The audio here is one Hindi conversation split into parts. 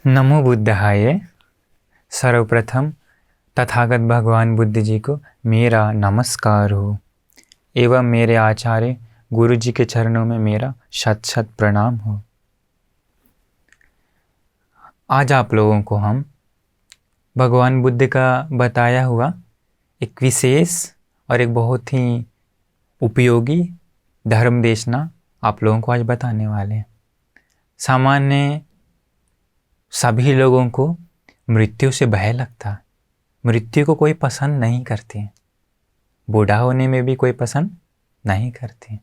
नमो बुद्धाय। सर्वप्रथम तथागत भगवान बुद्ध जी को मेरा नमस्कार हो एवं मेरे आचार्य गुरु जी के चरणों में मेरा शत शत प्रणाम हो। आज आप लोगों को हम भगवान बुद्ध का बताया हुआ एक विशेष और एक बहुत ही उपयोगी धर्म देशना आप लोगों को आज बताने वाले हैं। सामान्य सभी लोगों को मृत्यु से भय लगता है, मृत्यु को कोई पसंद नहीं करते हैं, बूढ़ा होने में भी कोई पसंद नहीं करते।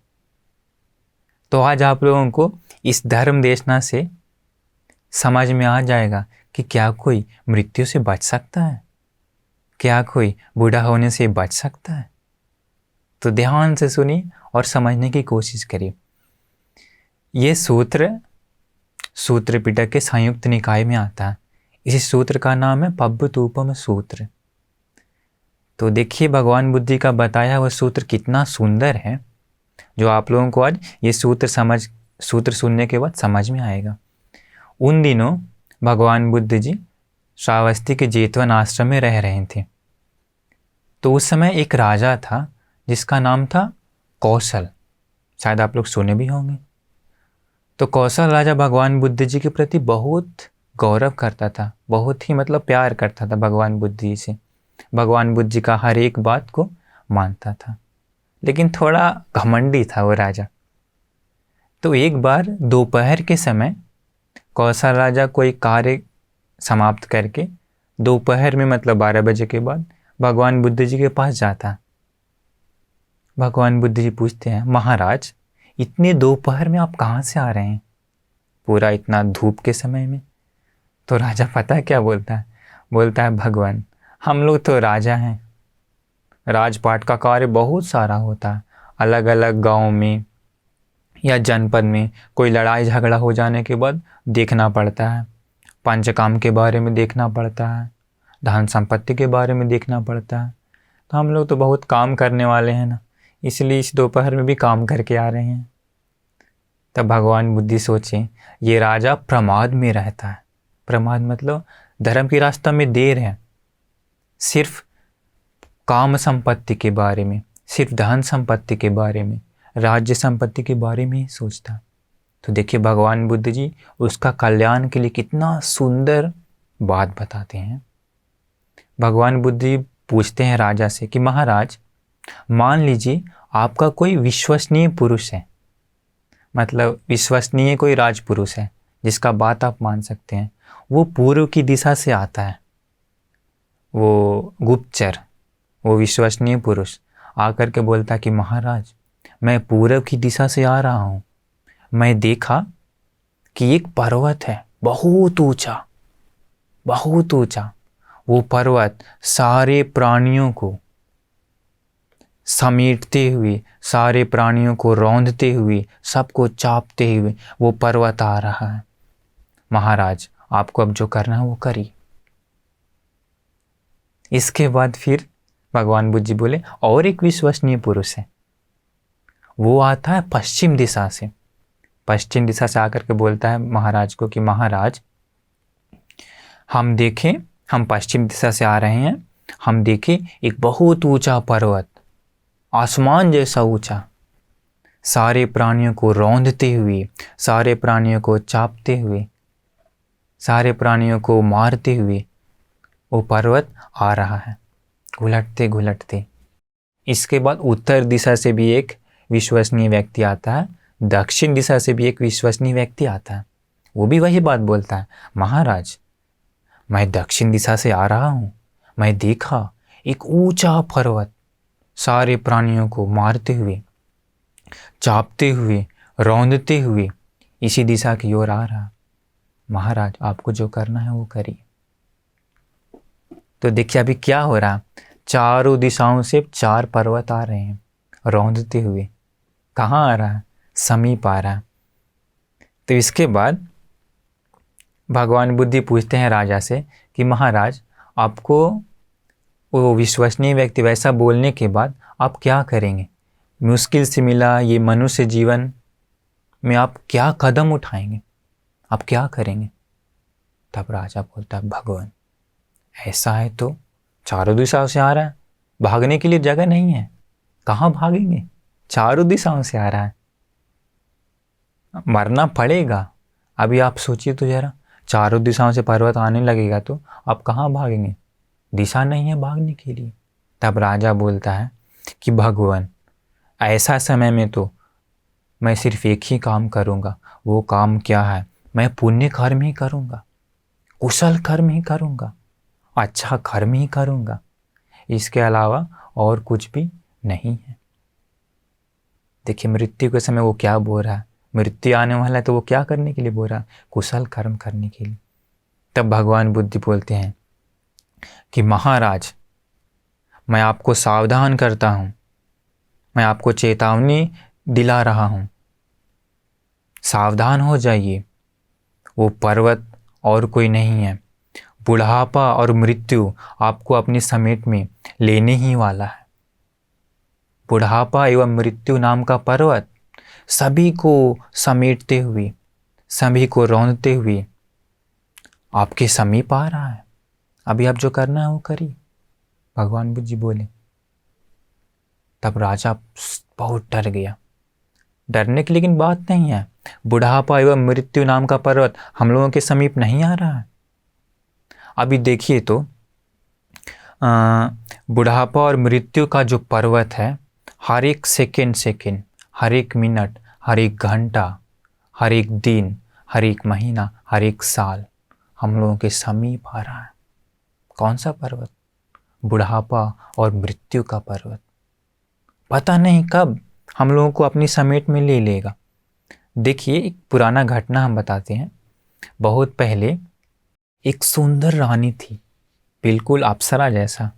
तो आज आप लोगों को इस धर्म देशना से समझ में आ जाएगा कि क्या कोई मृत्यु से बच सकता है, क्या कोई बूढ़ा होने से बच सकता है। तो ध्यान से सुनिए और समझने की कोशिश करिए। ये सूत्र पिटक के संयुक्त निकाय में आता है। इसी सूत्र का नाम है पब्बतूपम सूत्र। तो देखिए भगवान बुद्ध जी का बताया हुआ सूत्र कितना सुंदर है, जो आप लोगों को आज ये सूत्र सुनने के बाद समझ में आएगा। उन दिनों भगवान बुद्ध जी श्रावस्ती के जेतवन आश्रम में रह रहे थे। तो उस समय एक राजा था जिसका नाम था कौशल, शायद आप लोग सुने भी होंगे। तो कौशल राजा भगवान बुद्ध जी के प्रति बहुत गौरव करता था, बहुत ही प्यार करता था भगवान बुद्ध जी से। भगवान बुद्ध जी का हर एक बात को मानता था, लेकिन थोड़ा घमंडी था वो राजा। तो एक बार दोपहर के समय कौशल राजा कोई कार्य समाप्त करके दोपहर में 12 बजे के बाद भगवान बुद्ध जी के पास जाता। भगवान बुद्ध जी पूछते हैं, महाराज इतने दोपहर में आप कहाँ से आ रहे हैं, पूरा इतना धूप के समय में। तो राजा पता है क्या बोलता है? बोलता है, भगवान हम लोग तो राजा हैं, राजपाट का कार्य बहुत सारा होता है। अलग अलग गांव में या जनपद में कोई लड़ाई झगड़ा हो जाने के बाद देखना पड़ता है, पंचकाम के बारे में देखना पड़ता है, धन संपत्ति के बारे में देखना पड़ता है। तो हम लोग तो बहुत काम करने वाले हैं ना, इसलिए इस दोपहर में भी काम करके आ रहे हैं। तब भगवान बुद्ध सोचे ये राजा प्रमाद में रहता है। प्रमाद मतलब धर्म की रास्ता में देर है, सिर्फ काम संपत्ति के बारे में, सिर्फ धन संपत्ति के बारे में, राज्य संपत्ति के बारे में ही सोचता। तो देखिए भगवान बुद्ध जी उसका कल्याण के लिए कितना सुंदर बात बताते हैं। भगवान बुद्ध जी पूछते हैं राजा से कि महाराज मान लीजिए आपका कोई विश्वसनीय पुरुष है, विश्वसनीय कोई राजपुरुष है जिसका बात आप मान सकते हैं। वो पूर्व की दिशा से आता है, वो गुप्तचर, वो विश्वसनीय पुरुष आकर के बोलता कि महाराज मैं पूर्व की दिशा से आ रहा हूँ, मैं देखा कि एक पर्वत है बहुत ऊंचा, बहुत ऊंचा। वो पर्वत सारे प्राणियों को समेटते हुए, सारे प्राणियों को रौंदते हुए, सबको चापते हुए वो पर्वत आ रहा है। महाराज आपको अब जो करना है वो करिए। इसके बाद फिर भगवान बुद्ध जी बोले और एक विश्वसनीय पुरुष है, वो आता है पश्चिम दिशा से। पश्चिम दिशा से आकर के बोलता है महाराज को कि महाराज हम देखें, हम पश्चिम दिशा से आ रहे हैं, हम देखें एक बहुत ऊंचा पर्वत, आसमान जैसा ऊंचा, सारे प्राणियों को रौंदते हुए, सारे प्राणियों को चापते हुए, सारे प्राणियों को मारते हुए वो पर्वत आ रहा है, घुलटते घुलटते। इसके बाद उत्तर दिशा से भी एक विश्वसनीय व्यक्ति आता है, दक्षिण दिशा से भी एक विश्वसनीय व्यक्ति आता है। वो भी वही बात बोलता है, महाराज मैं दक्षिण दिशा से आ रहा हूँ, मैं देखा एक ऊंचा पर्वत सारे प्राणियों को मारते हुए, चापते हुए, रौंदते हुए इसी दिशा की ओर आ रहा। महाराज आपको जो करना है वो करिए। तो देखिए अभी क्या हो रहा, चारों दिशाओं से 4 पर्वत आ रहे हैं रौंदते हुए। कहाँ आ रहा है? समीप आ रहा है। तो इसके बाद भगवान बुद्ध पूछते हैं राजा से कि महाराज आपको वो विश्वसनीय व्यक्ति वैसा बोलने के बाद आप क्या करेंगे? मुश्किल से मिला ये मनुष्य जीवन में आप क्या कदम उठाएंगे, आप क्या करेंगे? तब राजा बोलता है भगवान ऐसा है तो चारों दिशाओं से आ रहा है, भागने के लिए जगह नहीं है, कहाँ भागेंगे, चारों दिशाओं से आ रहा है, मरना पड़ेगा। अभी आप सोचिए तो जरा, चारों दिशाओं से पर्वत आने लगेगा तो आप कहाँ भागेंगे, दिशा नहीं है भागने के लिए। तब राजा बोलता है कि भगवान ऐसा समय में तो मैं सिर्फ एक ही काम करूँगा। वो काम क्या है, मैं पुण्य कर्म ही करूँगा, कुशल कर्म ही करूँगा, अच्छा कर्म ही करूँगा, इसके अलावा और कुछ भी नहीं है। देखिए मृत्यु के समय वो क्या बोल रहा है, मृत्यु आने वाला है तो वो क्या करने के लिए बोल रहा है, कुशल कर्म करने के लिए। तब भगवान बुद्ध बोलते हैं कि महाराज मैं आपको सावधान करता हूँ, मैं आपको चेतावनी दिला रहा हूँ, सावधान हो जाइए। वो पर्वत और कोई नहीं है, बुढ़ापा और मृत्यु आपको अपनी समेट में लेने ही वाला है। बुढ़ापा एवं मृत्यु नाम का पर्वत सभी को समेटते हुए, सभी को रौंदते हुए आपके समीप आ रहा है। अभी आप जो करना है वो करिए, भगवान बुद्ध जी बोले। तब राजा बहुत डर गया। डरने की लेकिन बात नहीं है, बुढ़ापा एवं मृत्यु नाम का पर्वत हम लोगों के समीप नहीं आ रहा है। अभी देखिए तो बुढ़ापा और मृत्यु का जो पर्वत है, हर एक सेकेंड, हर एक मिनट, हर एक घंटा, हर एक दिन, हर एक महीना, हर एक साल हम लोगों के समीप आ रहा है। कौन सा पर्वत, बुढ़ापा और मृत्यु का पर्वत। पता नहीं कब हम लोगों को अपनी समेट में ले लेगा। देखिए एक पुराना घटना हम बताते हैं। बहुत पहले एक सुंदर रानी थी, बिल्कुल अप्सरा जैसा,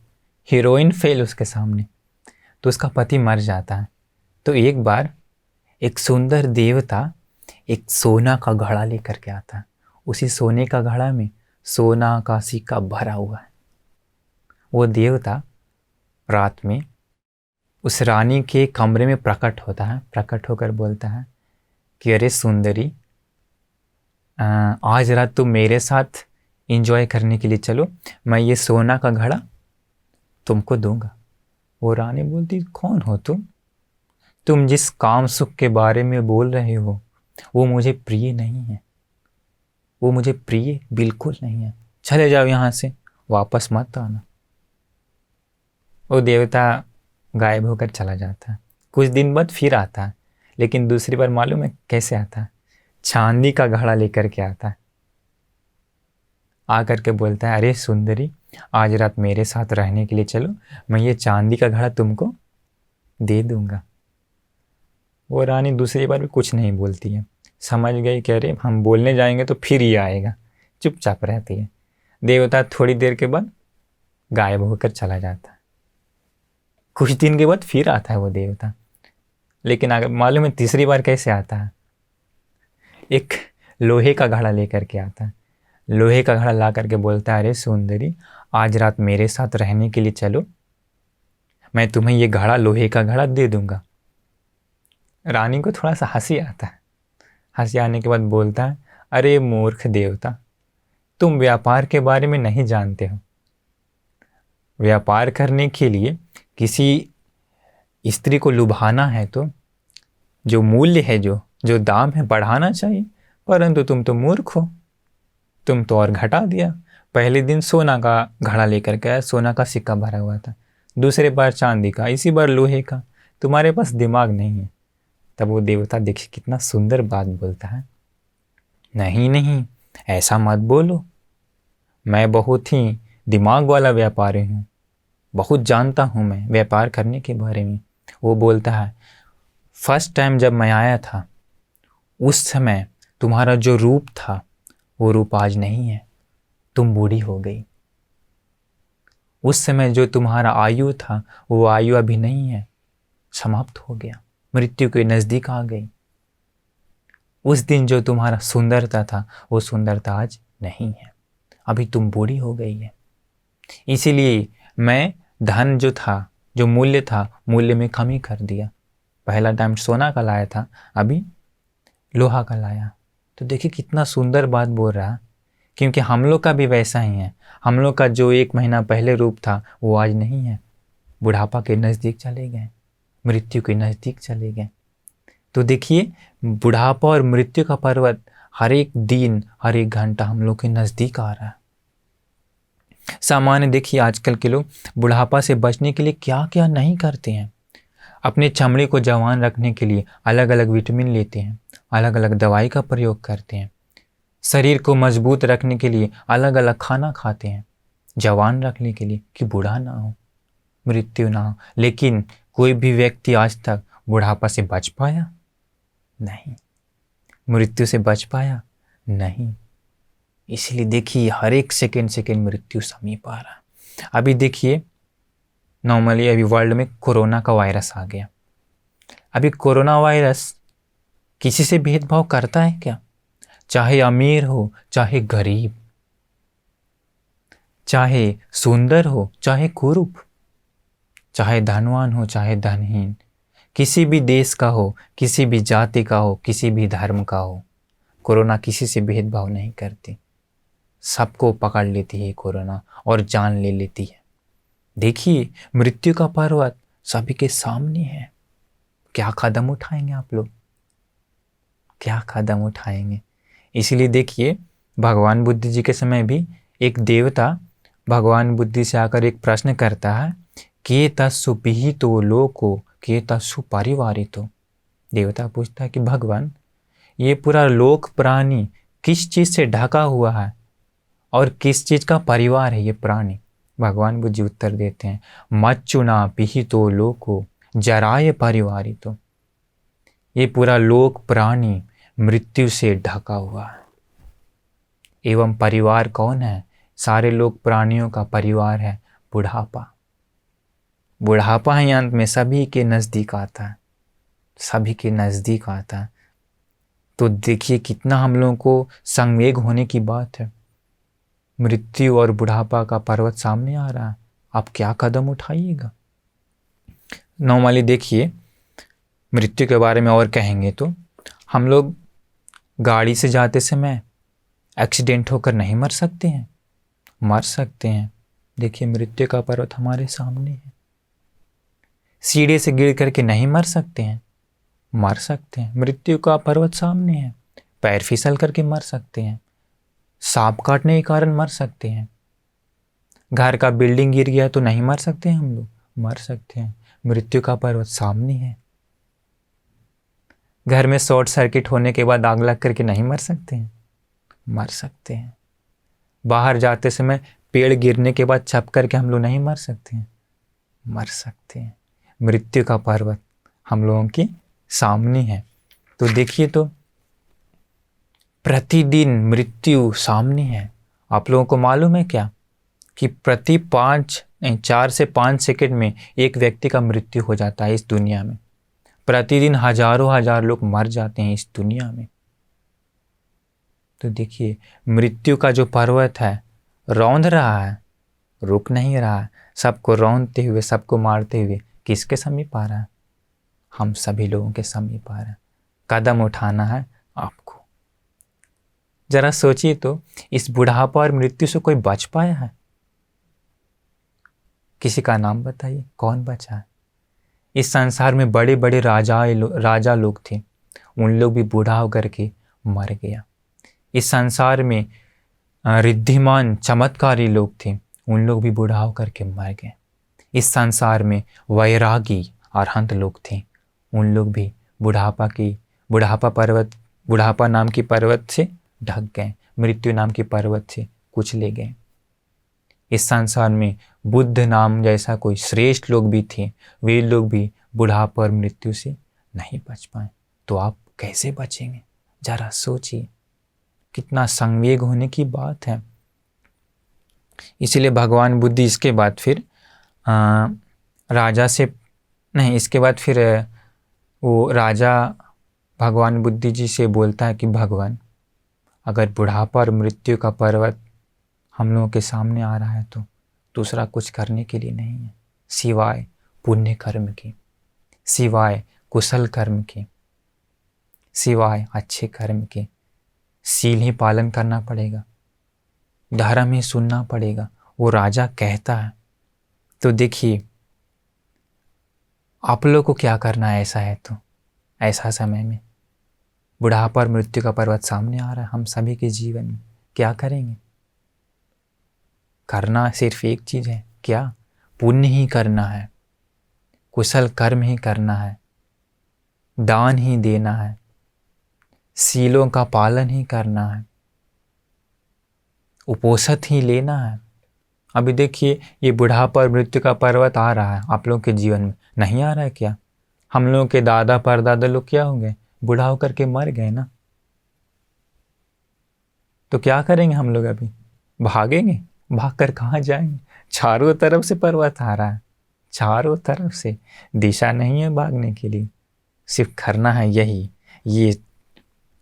हीरोइन फेल उसके सामने। तो उसका पति मर जाता है। तो एक बार एक सुंदर देवता एक सोना का घड़ा लेकर के आता है। उसी सोने का घड़ा में सोना का सिक्का भरा हुआ है। वो देवता रात में उस रानी के कमरे में प्रकट होता है, प्रकट होकर बोलता है कि अरे सुंदरी, आज रात तुम मेरे साथ एंजॉय करने के लिए चलो, मैं ये सोना का घड़ा तुमको दूंगा। वो रानी बोलती कौन हो तुम जिस काम सुख के बारे में बोल रहे हो वो मुझे प्रिय नहीं है, वो मुझे प्रिय बिल्कुल नहीं है, चले जाओ यहाँ से, वापस मत आना। वो देवता गायब होकर चला जाता है। कुछ दिन बाद फिर आता है, लेकिन दूसरी बार मालूम है कैसे आता है, चांदी का घड़ा लेकर के आता है। आकर के बोलता है अरे सुंदरी, आज रात मेरे साथ रहने के लिए चलो, मैं ये चांदी का घड़ा तुमको दे दूंगा। वो रानी दूसरी बार भी कुछ नहीं बोलती है, समझ गई कि अरे हम बोलने जाएंगे तो फिर ये आएगा, चुपचाप रहती है। देवता थोड़ी देर के बाद गायब होकर चला जाता है। कुछ दिन के बाद फिर आता है वो देवता, लेकिन अगर मालूम है तीसरी बार कैसे आता है, एक लोहे का घड़ा लेकर के आता है। लोहे का घड़ा ला करके बोलता है अरे सुंदरी, आज रात मेरे साथ रहने के लिए चलो, मैं तुम्हें ये घड़ा, लोहे का घड़ा दे दूंगा। रानी को थोड़ा सा हंसी आता है। हंसी आने के बाद बोलता है अरे मूर्ख देवता, तुम व्यापार के बारे में नहीं जानते हो। व्यापार करने के लिए किसी स्त्री को लुभाना है तो जो मूल्य है, जो दाम है, बढ़ाना चाहिए, परंतु तुम तो मूर्ख हो, तुम तो और घटा दिया। पहले दिन सोना का घड़ा लेकर के आया, सोना का सिक्का भरा हुआ था, दूसरे बार चांदी का, इसी बार लोहे का, तुम्हारे पास दिमाग नहीं है। तब वो देवता देखिए कितना सुंदर बात बोलता है, नहीं नहीं ऐसा मत बोलो, मैं बहुत ही दिमाग वाला व्यापारी हूँ, बहुत जानता हूँ मैं व्यापार करने के बारे में। वो बोलता है फर्स्ट टाइम जब मैं आया था उस समय तुम्हारा जो रूप था वो रूप आज नहीं है, तुम बूढ़ी हो गई। उस समय जो तुम्हारा आयु था वो आयु अभी नहीं है, समाप्त हो गया, मृत्यु के नज़दीक आ गई। उस दिन जो तुम्हारा सुंदरता था वो सुंदरता आज नहीं है, अभी तुम बूढ़ी हो गई है। इसीलिए मैं धन जो था, जो मूल्य था, मूल्य में कमी कर दिया। पहला टाइम सोना का लाया था, अभी लोहा का लाया। तो देखिए कितना सुंदर बात बोल रहा है क्योंकि हम लोग का भी वैसा ही है। हम लोग का जो 1 महीना पहले रूप था वो आज नहीं है। बुढ़ापा के नज़दीक चले गए, मृत्यु के नज़दीक चले गए। तो देखिए, बुढ़ापा और मृत्यु का पर्वत हर एक दिन, हर एक घंटा हम लोग के नज़दीक आ रहा है। सामान्य देखिए, आजकल के लोग बुढ़ापा से बचने के लिए क्या क्या नहीं करते हैं। अपने चमड़े को जवान रखने के लिए अलग अलग विटामिन लेते हैं, अलग अलग दवाई का प्रयोग करते हैं। शरीर को मजबूत रखने के लिए अलग अलग खाना खाते हैं, जवान रखने के लिए कि बूढ़ा ना हो, मृत्यु ना हो। लेकिन कोई भी व्यक्ति आज तक बुढ़ापा से बच पाया? नहीं। मृत्यु से बच पाया? नहीं। इसलिए देखिए, हर एक सेकेंड सेकेंड मृत्यु समीप आ रहा है। अभी देखिए, नॉर्मली अभी वर्ल्ड में कोरोना का वायरस आ गया। अभी कोरोना वायरस किसी से भेदभाव करता है क्या? चाहे अमीर हो, चाहे गरीब, चाहे सुंदर हो, चाहे कुरूप, चाहे धनवान हो, चाहे धनहीन, किसी भी देश का हो, किसी भी जाति का हो, किसी भी धर्म का हो, कोरोना किसी से भेदभाव नहीं करती। सबको पकड़ लेती है कोरोना और जान ले लेती है। देखिए, मृत्यु का पर्वत सभी के सामने है। क्या कदम उठाएंगे आप लोग? क्या कदम उठाएंगे? इसलिए देखिए, भगवान बुद्ध जी के समय भी एक देवता भगवान बुद्ध से आकर एक प्रश्न करता है, के तस्सु पिहितो लोको के तस्सु परिवारितो। देवता पूछता है कि भगवान, ये पूरा लोक प्राणी किस चीज़ से ढका हुआ है और किस चीज़ का परिवार है ये प्राणी? भगवान बुद्ध जी उत्तर देते हैं, मच्चुना पिहितो लोको जराय परिवारितो। ये पूरा लोक प्राणी मृत्यु से ढका हुआ है। एवं परिवार कौन है? सारे लोक प्राणियों का परिवार है बुढ़ापा। बुढ़ापा ही अंत में सभी के नज़दीक आता है, सभी के नज़दीक आता है। तो देखिए, कितना हम लोगों को संवेग होने की बात है। मृत्यु और बुढ़ापा का पर्वत सामने आ रहा है, आप क्या कदम उठाइएगा? नॉर्मली देखिए, मृत्यु के बारे में और कहेंगे तो हम लोग गाड़ी से जाते समय एक्सीडेंट होकर नहीं मर सकते हैं? मर सकते हैं। देखिए, मृत्यु का पर्वत हमारे सामने है। सीढ़ी से गिर करके नहीं मर सकते हैं? मर सकते हैं। मृत्यु का पर्वत सामने है। पैर फिसल करके मर सकते हैं, सांप काटने के कारण मर सकते हैं, घर का बिल्डिंग गिर गया तो नहीं मर सकते हैं हम लोग? मर सकते हैं। मृत्यु का पर्वत सामने है। घर में शॉर्ट सर्किट होने के बाद आग लग करके नहीं मर सकते हैं? मर सकते हैं। बाहर जाते समय पेड़ गिरने के बाद छप करके हम लोग नहीं मर सकते हैं? मर सकते हैं। मृत्यु का पर्वत हम लोगों के सामने है। तो देखिए, तो प्रतिदिन मृत्यु सामने है। आप लोगों को मालूम है क्या कि प्रति 4 से 5 सेकंड में एक व्यक्ति का मृत्यु हो जाता है इस दुनिया में। प्रतिदिन हजारों हजार लोग मर जाते हैं इस दुनिया में। तो देखिए, मृत्यु का जो पर्वत है रौंद रहा है, रुक नहीं रहा है। सबको रौंदते हुए, सबको मारते हुए किसके समीप आ रहा है? हम सभी लोगों के समीप आ रहा है। कदम उठाना है आपको। जरा सोचिए तो, इस बुढ़ापा और मृत्यु से कोई बच पाया है? किसी का नाम बताइए, कौन बचा है? इस संसार में बड़े बड़े राजा लोग थे, उन लोग भी बूढ़ा होकर के मर गया। इस संसार में रिद्धिमान चमत्कारी लोग थे, उन लोग भी बूढ़ा होकर के मर गए। इस संसार में वैरागी अरहंत लोग थे, उन लोग भी बुढ़ापा नाम की पर्वत से ढक गए, मृत्यु नाम की पर्वत से कुचले गए। इस संसार में बुद्ध नाम जैसा कोई श्रेष्ठ लोग भी थे, वे लोग भी बुढ़ापा और मृत्यु से नहीं बच पाए। तो आप कैसे बचेंगे? जरा सोचिए, कितना संवेग होने की बात है। इसीलिए भगवान बुद्ध इसके बाद फिर वो राजा भगवान बुद्ध जी से बोलता है कि भगवान, अगर बुढ़ापा और मृत्यु का पर्वत हम लोगों के सामने आ रहा है तो दूसरा कुछ करने के लिए नहीं है सिवाय पुण्य कर्म के, सिवाय कुशल कर्म के, सिवाय अच्छे कर्म के। सील ही पालन करना पड़ेगा। धर्म ही सुनना पड़ेगा, वो राजा कहता है। तो देखिए आप लोग को क्या करना है ऐसा है तो, ऐसा समय में बुढ़ापा और मृत्यु का पर्वत सामने आ रहा है हम सभी के जीवन में, क्या करेंगे? करना सिर्फ एक चीज़ है, क्या? पुण्य ही करना है, कुशल कर्म ही करना है, दान ही देना है, सीलों का पालन ही करना है, उपोषित ही लेना है। अभी देखिए ये बुढ़ापा और मृत्यु का पर्वत आ रहा है आप लोगों के जीवन में, नहीं आ रहा है क्या? हम लोगों के दादा परदादा लोग क्या हो गए, बूढ़ा होकर के मर गए ना। तो क्या करेंगे हम लोग? अभी भागेंगे? भागकर कहाँ जाएंगे? चारों तरफ से पर्वत आ रहा है, चारों तरफ से, दिशा नहीं है भागने के लिए। सिर्फ करना है यही, ये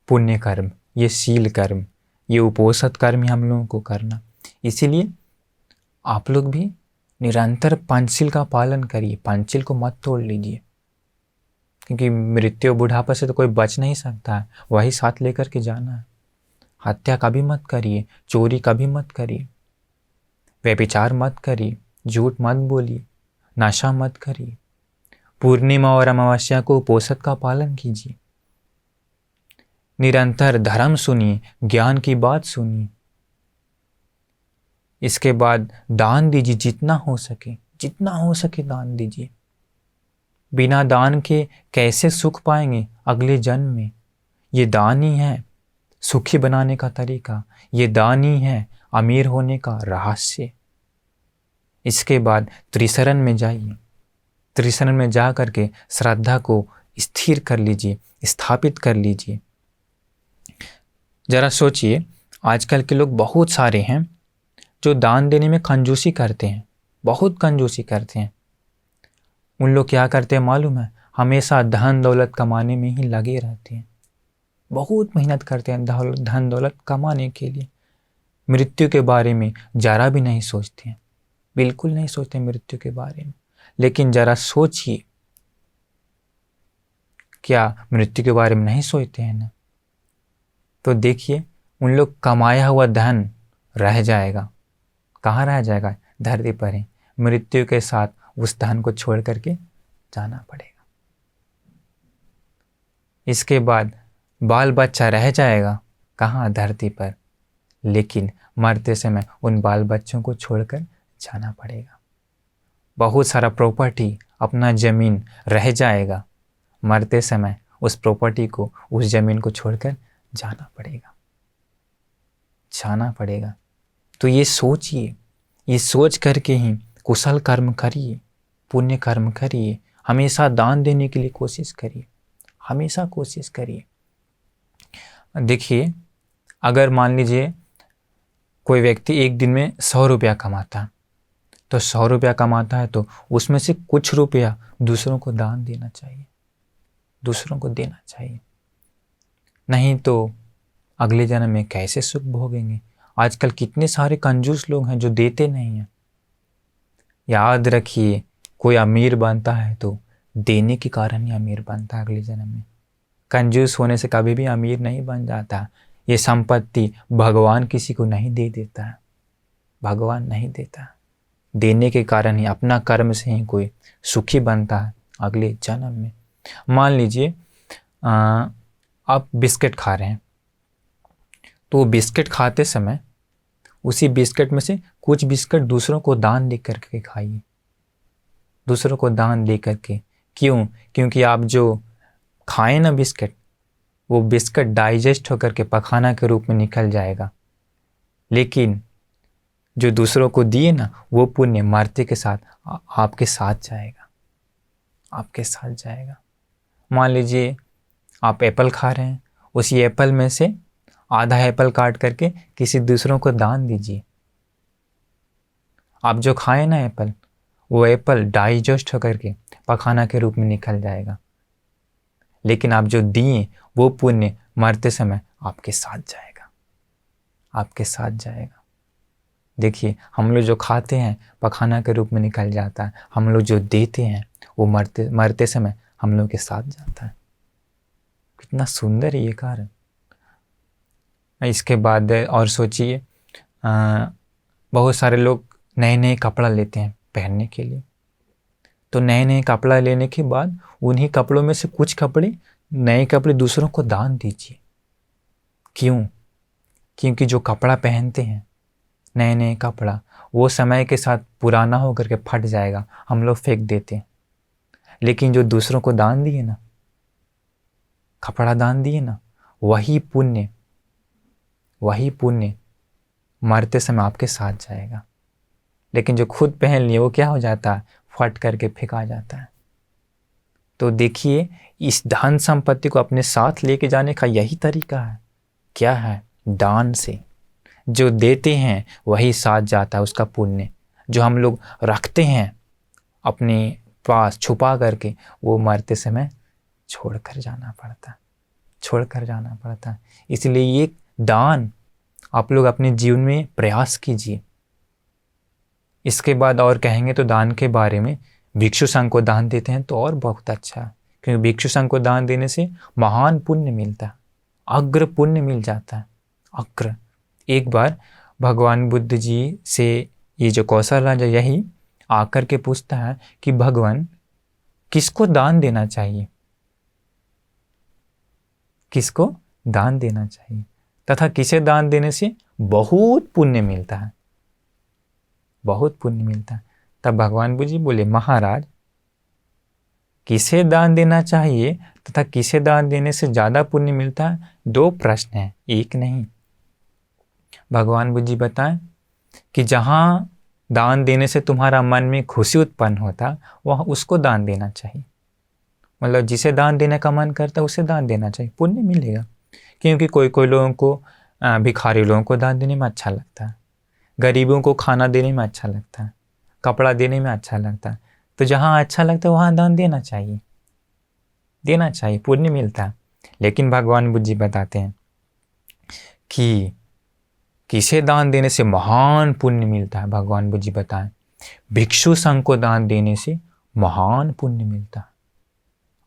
पुण्य कर्म, ये शील कर्म, ये उपोषित कर्म ही हम लोगों को करना। इसीलिए आप लोग भी निरंतर पंचशील का पालन करिए, पंचशील को मत तोड़ लीजिए, क्योंकि मृत्यु बुढ़ापा से तो कोई बच नहीं सकता है, वही साथ लेकर के जाना है। हत्या कभी मत करिए, चोरी कभी मत करिए, व्यभिचार मत करिए, झूठ मत बोलिए, नशा मत करिए, पूर्णिमा और अमावस्या को उपोषित का पालन कीजिए, निरंतर धर्म सुनिए, ज्ञान की बात सुनिए। इसके बाद दान दीजिए, जितना हो सके दान दीजिए। बिना दान के कैसे सुख पाएंगे अगले जन्म में? ये दान ही है सुखी बनाने का तरीका, ये दान ही है अमीर होने का रहस्य। इसके बाद त्रिशरण में जाइए, त्रिशरण में जा करके श्रद्धा को स्थिर कर लीजिए, स्थापित कर लीजिए। जरा सोचिए, आजकल के लोग बहुत सारे हैं जो दान देने में कंजूसी करते हैं, बहुत कंजूसी करते हैं। उन लोग क्या करते हैं मालूम है? हमेशा धन दौलत कमाने में ही लगे रहते हैं, बहुत मेहनत करते हैं धन दौलत कमाने के लिए। मृत्यु के बारे में जरा भी नहीं सोचते हैं, बिल्कुल नहीं सोचते मृत्यु के बारे में। लेकिन जरा सोचिए, क्या मृत्यु के बारे में नहीं सोचते हैं ना? तो देखिए उन लोग कमाया हुआ धन रह जाएगा, कहाँ रह जाएगा? धरती पर ही। मृत्यु के साथ उस धन को छोड़ करके जाना पड़ेगा। इसके बाद बाल बच्चा रह जाएगा, कहाँ? धरती पर। लेकिन मरते समय उन बाल बच्चों को छोड़कर जाना पड़ेगा। बहुत सारा प्रॉपर्टी, अपना ज़मीन रह जाएगा, मरते समय उस प्रॉपर्टी को, उस ज़मीन को छोड़कर जाना पड़ेगा। तो ये सोचिए, ये सोच करके ही कुशल कर्म करिए, पुण्य कर्म करिए, हमेशा दान देने के लिए कोशिश करिए, हमेशा कोशिश करिए। देखिए अगर मान लीजिए कोई व्यक्ति एक दिन में 100 रुपया कमाता है, तो 100 रुपया कमाता है तो उसमें से कुछ रुपया दूसरों को दान देना चाहिए, दूसरों को देना चाहिए। नहीं तो अगले जन्म में कैसे सुख भोगेंगे? आजकल कितने सारे कंजूस लोग हैं जो देते नहीं हैं। याद रखिए, कोई अमीर बनता है तो देने के कारण ही अमीर बनता है अगले जन्म में। कंजूस होने से कभी भी अमीर नहीं बन जाता। ये संपत्ति भगवान किसी को नहीं दे देता है, भगवान नहीं देता। देने के कारण ही, अपना कर्म से ही कोई सुखी बनता है अगले जन्म में। मान लीजिए आप बिस्किट खा रहे हैं, तो बिस्किट खाते समय उसी बिस्किट में से कुछ बिस्किट दूसरों को दान दे करके खाइए, दूसरों को दान दे करके। क्यों? क्योंकि आप जो खाएं ना बिस्किट, वो बिस्किट डाइजेस्ट होकर के पखाना के रूप में निकल जाएगा, लेकिन जो दूसरों को दिए ना, वो पुण्य मरते के साथ आपके साथ जाएगा, आपके साथ जाएगा। मान लीजिए आप एप्पल खा रहे हैं, उसी एप्पल में से आधा एप्पल काट करके किसी दूसरों को दान दीजिए। आप जो खाएं ना एप्पल, वो एप्पल डाइजेस्ट होकर के पखाना के रूप में निकल जाएगा, लेकिन आप जो दिए वो पुण्य मरते समय आपके साथ जाएगा, आपके साथ जाएगा। देखिए हम लोग जो खाते हैं पखाना के रूप में निकल जाता है, हम लोग जो देते हैं वो मरते समय हम लोग के साथ जाता है। कितना सुंदर है ये कार्य। इसके बाद और सोचिए, बहुत सारे लोग नए नए कपड़ा लेते हैं पहनने के लिए। तो नए नए कपड़ा लेने के बाद उन्हीं कपड़ों में से कुछ कपड़े, नए कपड़े दूसरों को दान दीजिए। क्यों? क्योंकि जो कपड़ा पहनते हैं, नए नए कपड़ा, वो समय के साथ पुराना होकर के फट जाएगा, हम लोग फेंक देते हैं। लेकिन जो दूसरों को दान दिए ना, कपड़ा दान दिए ना, वही पुण्य मरते समय आपके साथ जाएगा। लेकिन जो खुद पहन लिए वो क्या हो जाता है? फट करके फेंका जाता है। तो देखिए, इस धन संपत्ति को अपने साथ लेके जाने का यही तरीका है। क्या है? दान से। जो देते हैं वही साथ जाता है, उसका पुण्य। जो हम लोग रखते हैं अपने पास छुपा करके, वो मरते समय छोड़ कर जाना पड़ता है। इसलिए ये दान आप लोग अपने जीवन में प्रयास कीजिए। इसके बाद और कहेंगे तो दान के बारे में, भिक्षु संघ को दान देते हैं तो और बहुत अच्छा है, क्योंकि भिक्षु संघ को दान देने से महान पुण्य मिलता है, अग्र पुण्य मिल जाता है। अग्र। एक बार भगवान बुद्ध जी से ये जो कौशल राजा यही आकर के पूछता है कि भगवान, किसको दान देना चाहिए, किसको दान देना चाहिए, तथा किसे दान देने से बहुत पुण्य मिलता है, बहुत पुण्य मिलता है। तब भगवान बुद्ध जी बोले, महाराज, किसे दान देना चाहिए तथा किसे दान देने से ज़्यादा पुण्य मिलता है, 2 प्रश्न हैं, एक नहीं। भगवान बुद्ध जी बताएं कि जहाँ दान देने से तुम्हारा मन में खुशी उत्पन्न होता, वह उसको दान देना चाहिए। मतलब जिसे दान देने का मन करता है उसे दान देना चाहिए, पुण्य मिलेगा। क्योंकि कोई लोगों को, भिखारी लोगों को दान देने में अच्छा लगता है, गरीबों को खाना देने में अच्छा लगता है, कपड़ा देने में अच्छा लगता है। तो जहाँ अच्छा लगता है वहाँ दान देना चाहिए, पुण्य मिलता है। लेकिन भगवान बुद्ध जी बताते हैं कि किसे दान देने से महान पुण्य मिलता है। भगवान बुद्ध जी बताएं, भिक्षु संघ को दान देने से महान पुण्य मिलता है,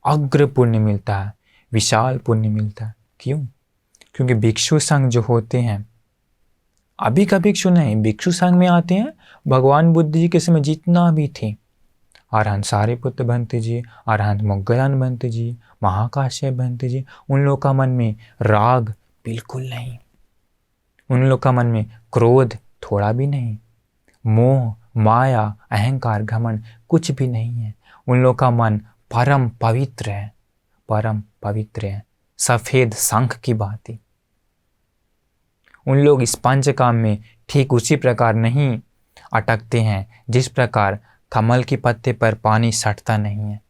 अग्र पुण्य मिलता है, विशाल पुण्य मिलता है। क्यों? क्योंकि भिक्षु संघ जो होते हैं, अभी का भिक्षु नहीं, भिक्षु संघ में आते हैं भगवान बुद्ध जी के समय जितना भी थे, अरहंत सारिपुत्र भंते जी, अरहंत मोग्गलान भंते जी, महाकाश्यप भंते जी, उन लोग का मन में राग बिल्कुल नहीं, उन लोग का मन में क्रोध थोड़ा भी नहीं, मोह, माया, अहंकार, घमंड कुछ भी नहीं है। उन लोग का मन परम पवित्र है, सफेद शंख की भांति। उन लोग इस पंचकाम में ठीक उसी प्रकार नहीं अटकते हैं जिस प्रकार कमल के पत्ते पर पानी सटता नहीं है।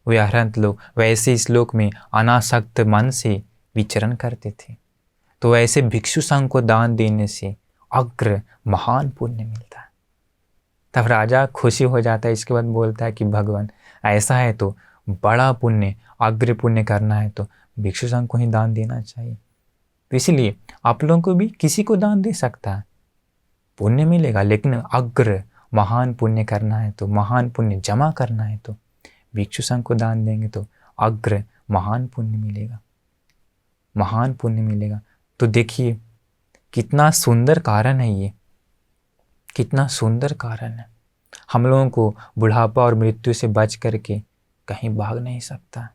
वे अरहंत लोग वैसे इस लोक में अनासक्त मन से विचरण करते थे। तो ऐसे भिक्षु संघ को दान देने से अग्र महान पुण्य मिलता है। तब राजा खुशी हो जाता है। इसके बाद बोलता है कि भगवान, ऐसा है तो बड़ा पुण्य, अग्र पुण्य करना है तो भिक्षु संघ को ही दान देना चाहिए। तो इसलिए आप लोगों को भी किसी को दान दे सकता है, पुण्य मिलेगा। लेकिन अग्र महान पुण्य करना है तो, महान पुण्य जमा करना है तो भिक्षु संघ को दान देंगे तो अग्र महान पुण्य मिलेगा, महान पुण्य मिलेगा। तो देखिए कितना सुंदर कारण है ये, कितना सुंदर कारण है। हम लोगों को बुढ़ापा और मृत्यु से बच करके कहीं भाग नहीं सकता,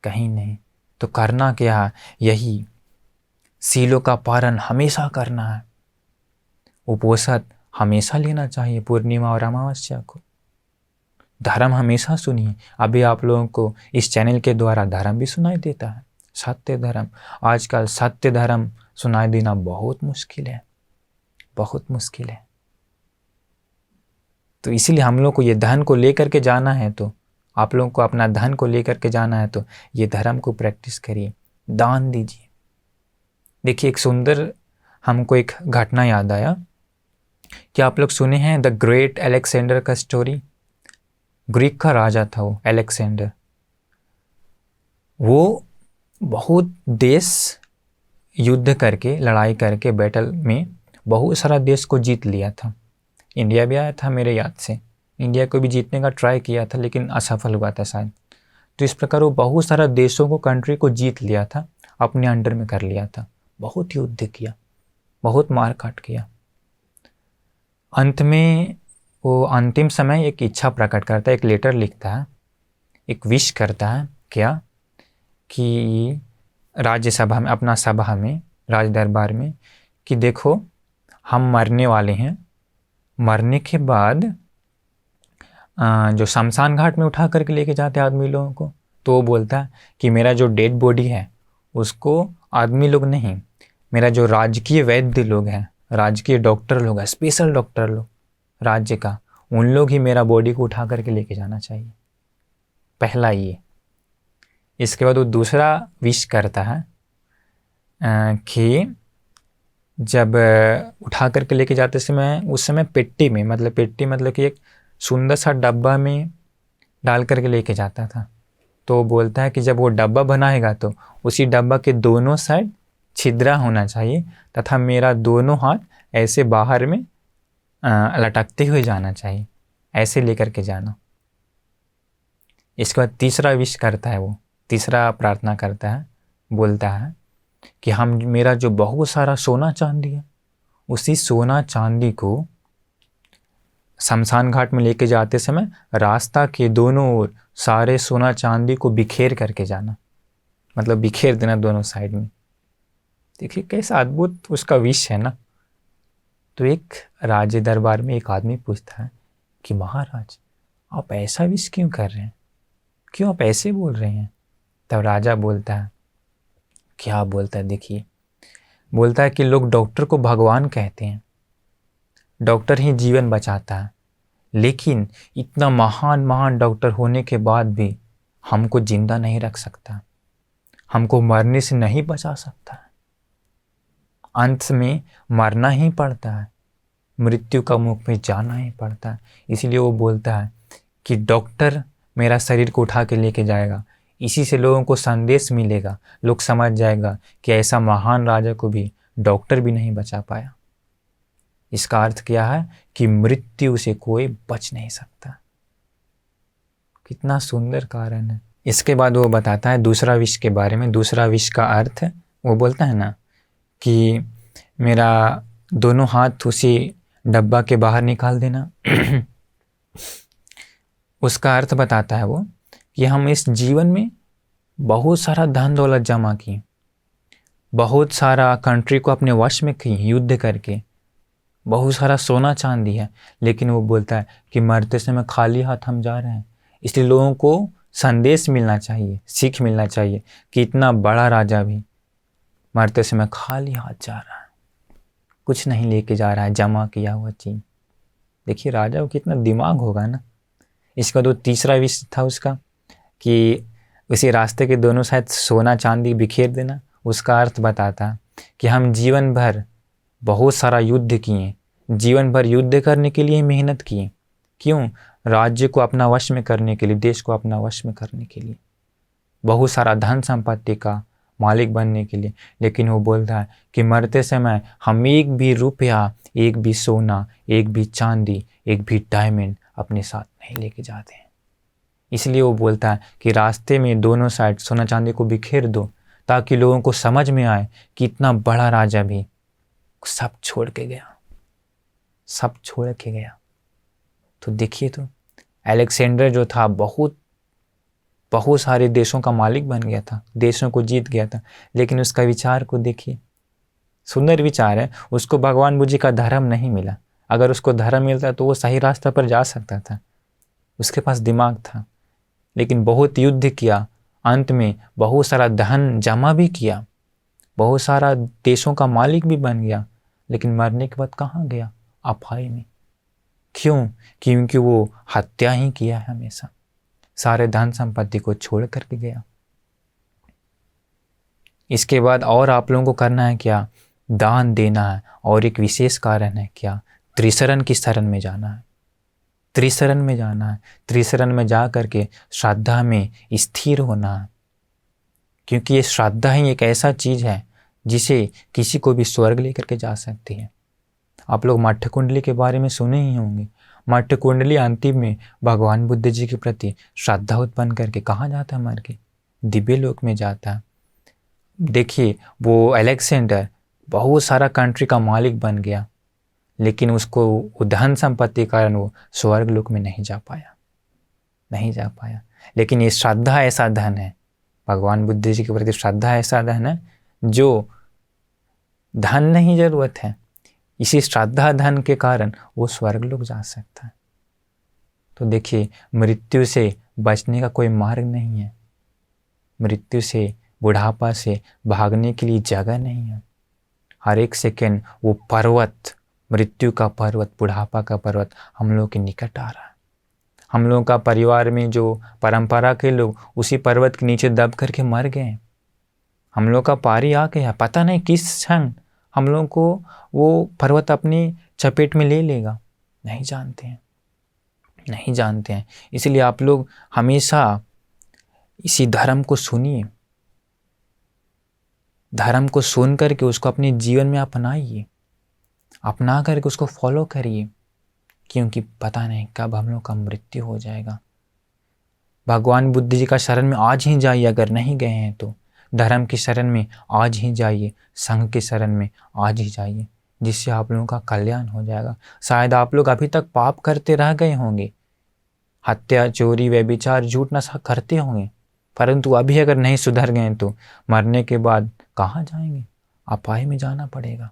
कहीं नहीं। तो करना क्या है? यही सीलों का पालन हमेशा करना है, उपोषण हमेशा लेना चाहिए, पूर्णिमा और अमावस्या को। धर्म हमेशा सुनिए। अभी आप लोगों को इस चैनल के द्वारा धर्म भी सुनाई देता है, सत्य धर्म। आजकल सत्य धर्म सुनाई देना बहुत मुश्किल है, बहुत मुश्किल है। तो इसीलिए हम लोग को ये धन को लेकर के जाना है, तो आप लोगों को अपना धन को लेकर के जाना है तो ये धर्म को प्रैक्टिस करिए, दान दीजिए। देखिए एक सुंदर हमको एक घटना याद आया। क्या आप लोग सुने हैं द ग्रेट अलेक्जेंडर का स्टोरी? ग्रीक का राजा था वो अलेक्जेंडर। वो बहुत देश युद्ध करके, लड़ाई करके, बैटल में बहुत सारा देश को जीत लिया था। इंडिया भी आया था मेरे याद से, इंडिया को भी जीतने का ट्राई किया था लेकिन असफल हुआ था शायद। तो इस प्रकार वो बहुत सारा देशों को, कंट्री को जीत लिया था, अपने अंडर में कर लिया था। बहुत युद्ध किया, बहुत मार काट किया। अंत में वो अंतिम समय एक इच्छा प्रकट करता है, एक लेटर लिखता है, एक विश करता है क्या कि राज्यसभा में, अपना सभा में, राज दरबार में, कि देखो हम मरने वाले हैं, मरने के बाद जो शमशान घाट में उठा करके लेके जाते हैं आदमी लोगों को, तो वो बोलता है कि मेरा जो डेड बॉडी है उसको आदमी लोग नहीं, मेरा जो राजकीय वैद्य लोग हैं, राजकीय डॉक्टर लोग हैं, स्पेशल डॉक्टर लोग राज्य का, उन लोग ही मेरा बॉडी को उठा करके लेके जाना चाहिए। पहला ये। इसके बाद वो दूसरा विश करता है कि जब उठा करके लेके जाते समय, उस समय पेट्टी में, मतलब पेट्टी मतलब कि एक सुंदर सा डब्बा में डाल करके लेके जाता था। तो बोलता है कि जब वो डब्बा बनाएगा तो उसी डब्बा के दोनों साइड छिद्रा होना चाहिए तथा मेरा दोनों हाथ ऐसे बाहर में लटकते हुए जाना चाहिए, ऐसे लेकर के जाना। इसके बाद तीसरा विश करता है, वो तीसरा प्रार्थना करता है, बोलता है कि हम, मेरा जो बहुत सारा सोना चांदी है, उसी सोना चांदी को शमशान घाट में लेके जाते समय रास्ता के दोनों ओर सारे सोना चांदी को बिखेर करके जाना, मतलब बिखेर देना दोनों साइड में। देखिए कैसा अद्भुत उसका विश है ना। तो एक राज दरबार में एक आदमी पूछता है कि महाराज आप ऐसा विश क्यों कर रहे हैं, क्यों आप ऐसे बोल रहे हैं? तब राजा बोलता है, क्या बोलता है, देखिए, बोलता है कि लोग डॉक्टर को भगवान कहते हैं, डॉक्टर ही जीवन बचाता है, लेकिन इतना महान महान डॉक्टर होने के बाद भी हमको जिंदा नहीं रख सकता, हमको मरने से नहीं बचा सकता है, अंत में मरना ही पड़ता है, मृत्यु का मुख में जाना ही पड़ता है। इसीलिए वो बोलता है कि डॉक्टर मेरा शरीर को उठा के लेके जाएगा, इसी से लोगों को संदेश मिलेगा, लोग समझ जाएगा कि ऐसा महान राजा को भी डॉक्टर भी नहीं बचा पाया। इसका अर्थ क्या है कि मृत्यु से कोई बच नहीं सकता। कितना सुंदर कारण है। इसके बाद वो बताता है दूसरा विष के बारे में। दूसरा विष का अर्थ वो बोलता है ना कि मेरा दोनों हाथ उसी डब्बा के बाहर निकाल देना। उसका अर्थ बताता है वो कि हम इस जीवन में बहुत सारा धन दौलत जमा किए, बहुत सारा कंट्री को अपने वश में की युद्ध करके, बहुत सारा सोना चांदी है, लेकिन वो बोलता है कि मरते समय खाली हाथ हम जा रहे हैं। इसलिए लोगों को संदेश मिलना चाहिए, सीख मिलना चाहिए कि इतना बड़ा राजा भी मरते समय खाली हाथ जा रहा है, कुछ नहीं लेके जा रहा है जमा किया हुआ चीज। देखिए राजा को कितना दिमाग होगा ना। इसका तो तीसरा विषय था उसका कि उसी रास्ते के दोनों साइड सोना चांदी बिखेर देना। उसका अर्थ बताता कि हम जीवन भर बहुत सारा युद्ध किए, जीवन भर युद्ध करने के लिए मेहनत किए। क्यों? राज्य को अपना वश में करने के लिए, देश को अपना वश में करने के लिए, बहुत सारा धन संपत्ति का मालिक बनने के लिए। लेकिन वो बोलता है कि मरते समय हम एक भी रुपया, एक भी सोना, एक भी चांदी, एक भी डायमंड अपने साथ नहीं लेके जाते हैं। इसलिए वो बोलता है कि रास्ते में दोनों साइड सोना चांदी को बिखेर दो, ताकि लोगों को समझ में आए कि इतना बड़ा राजा भी सब छोड़ के गया, सब छोड़ के गया। तो देखिए, तो अलेक्जेंडर जो था बहुत सारे देशों का मालिक बन गया था, देशों को जीत गया था, लेकिन उसका विचार को देखिए, सुंदर विचार है। उसको भगवान बुद्ध जी का धर्म नहीं मिला। अगर उसको धर्म मिलता तो वो सही रास्ते पर जा सकता था, उसके पास दिमाग था। लेकिन बहुत युद्ध किया, अंत में बहुत सारा धन जमा भी किया, बहुत सारा देशों का मालिक भी बन गया, लेकिन मरने के बाद कहाँ गया? अपाय में। क्यों? क्योंकि वो हत्या ही किया है हमेशा, सारे धन संपत्ति को छोड़ करके गया। इसके बाद और आप लोगों को करना है क्या? दान देना है। और एक विशेष कारण है क्या? त्रिशरण की शरण में जाना है, त्रिशरण में जाना है। त्रिशरण में जा करके श्रद्धा में स्थिर होना है, क्योंकि ये श्रद्धा ही एक ऐसा चीज है जिसे किसी को भी स्वर्ग लेकर के जा सकती है। आप लोग मठ कुंडली के बारे में सुने ही होंगे। मठ कुंडली अंतिम में भगवान बुद्ध जी के प्रति श्रद्धा उत्पन्न करके कहाँ जाता है? मर के दिव्य लोक में जाता है। देखिए वो अलेक्जेंडर बहुत सारा कंट्री का मालिक बन गया, लेकिन उसको वो धन संपत्ति के कारण वो स्वर्ग लोक में नहीं जा पाया। लेकिन ये श्रद्धा ऐसा धन है, भगवान बुद्ध जी के प्रति श्रद्धा ऐसा धन है जो धन नहीं जरूरत है, इसी श्रद्धा धन के कारण वो स्वर्ग लोक जा सकता है। तो देखिए, मृत्यु से बचने का कोई मार्ग नहीं है, मृत्यु से, बुढ़ापा से भागने के लिए जगह नहीं है। हर एक सेकेंड वो पर्वत, मृत्यु का पर्वत, बुढ़ापा का पर्वत हम लोग के निकट आ रहा है। हम लोगों का परिवार में जो परंपरा के लोग उसी पर्वत के नीचे दब करके मर गए। हम लोग का पारी आ गया, पता नहीं किस क्षण हम लोगों को वो पर्वत अपनी चपेट में ले लेगा, नहीं जानते हैं। इसलिए आप लोग हमेशा इसी धर्म को सुनिए, धर्म को सुन करके उसको अपने जीवन में अपनाइए, अपना करके उसको फॉलो करिए, क्योंकि पता नहीं कब हम लोग का मृत्यु हो जाएगा। भगवान बुद्ध जी का शरण में आज ही जाइए, अगर नहीं गए हैं तो धर्म की शरण में आज ही जाइए, संघ की शरण में आज ही जाइए, जिससे आप लोगों का कल्याण हो जाएगा। शायद आप लोग अभी तक पाप करते रह गए होंगे, हत्या, चोरी, व्यभिचार, झूठ, नशा करते होंगे, परंतु अभी अगर नहीं सुधर गए तो मरने के बाद कहाँ जाएंगे? अपाय में जाना पड़ेगा,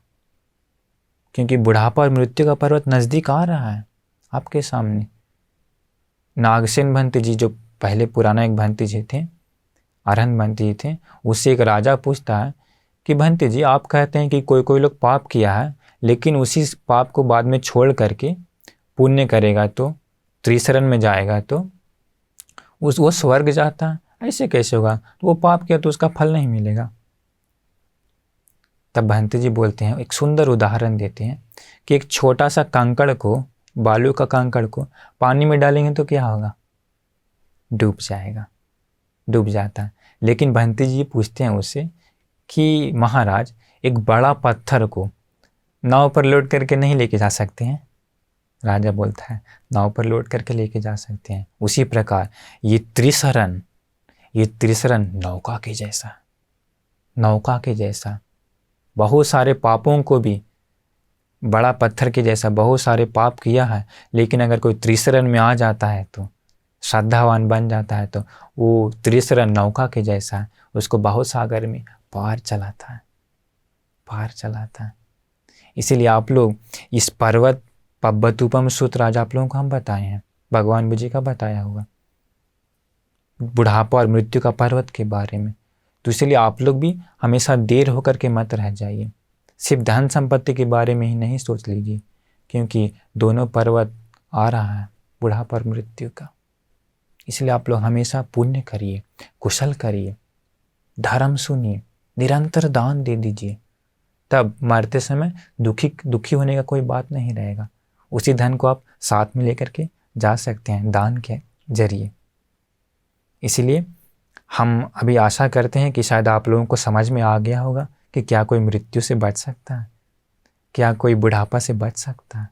क्योंकि बुढ़ापा और मृत्यु का पर्वत नज़दीक आ रहा है आपके सामने। नागसेन भंते जी, जो पहले पुराना एक भंते जी थे, अरहंत भंते जी थे, उससे एक राजा पूछता है कि भंते जी, आप कहते हैं कि कोई लोग पाप किया है, लेकिन उसी पाप को बाद में छोड़ करके पुण्य करेगा तो, त्रिशरण में जाएगा तो वो स्वर्ग जाता है, ऐसे कैसे होगा? तो वो पाप किया तो उसका फल नहीं मिलेगा। तब भंते जी बोलते हैं, एक सुंदर उदाहरण देते हैं कि एक छोटा सा कंकड़ को, बालू का कंकड़ को पानी में डालेंगे तो क्या होगा? डूब जाएगा, डूब जाता है। लेकिन भंते जी पूछते हैं उससे कि महाराज, एक बड़ा पत्थर को नाव पर लोड करके नहीं लेके जा सकते हैं? राजा बोलता है, नाव पर लोड करके लेके जा सकते हैं। उसी प्रकार ये त्रिशरण नौका के जैसा बहुत सारे पापों को भी, बड़ा पत्थर के जैसा बहुत सारे पाप किया है, लेकिन अगर कोई त्रिशरण में आ जाता है तो, श्रद्धावान बन जाता है, तो वो त्रिशरण नौका के जैसा है, उसको बहुत सागर में पार चलाता है। इसीलिए आप लोग इस पर्वत पब्बतूपम सूत्र आज आप लोगों को हम बताए हैं, भगवान बुद्ध जी का बताया हुआ बुढ़ापा और मृत्यु का पर्वत के बारे में। तो इसलिए आप लोग भी हमेशा देर होकर के मत रह जाइए, सिर्फ धन संपत्ति के बारे में ही नहीं सोच लीजिए, क्योंकि दोनों पर्वत आ रहा है, बुढ़ापा और मृत्यु का। इसलिए आप लोग हमेशा पुण्य करिए, कुशल करिए, धर्म सुनिए, निरंतर दान दे दीजिए, तब मरते समय दुखी होने का कोई बात नहीं रहेगा। उसी धन को आप साथ में लेकर के जा सकते हैं दान के जरिए। इसलिए हम अभी आशा करते हैं कि शायद आप लोगों को समझ में आ गया होगा कि क्या कोई मृत्यु से बच सकता है, क्या कोई बुढ़ापा से बच सकता है?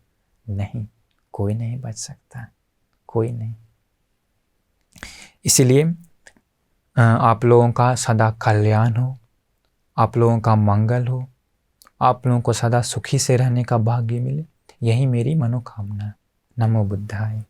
नहीं, कोई नहीं बच सकता, कोई नहीं। इसलिए आप लोगों का सदा कल्याण हो, आप लोगों का मंगल हो, आप लोगों को सदा सुखी से रहने का भाग्य मिले, यही मेरी मनोकामना है। नमो बुद्धाय।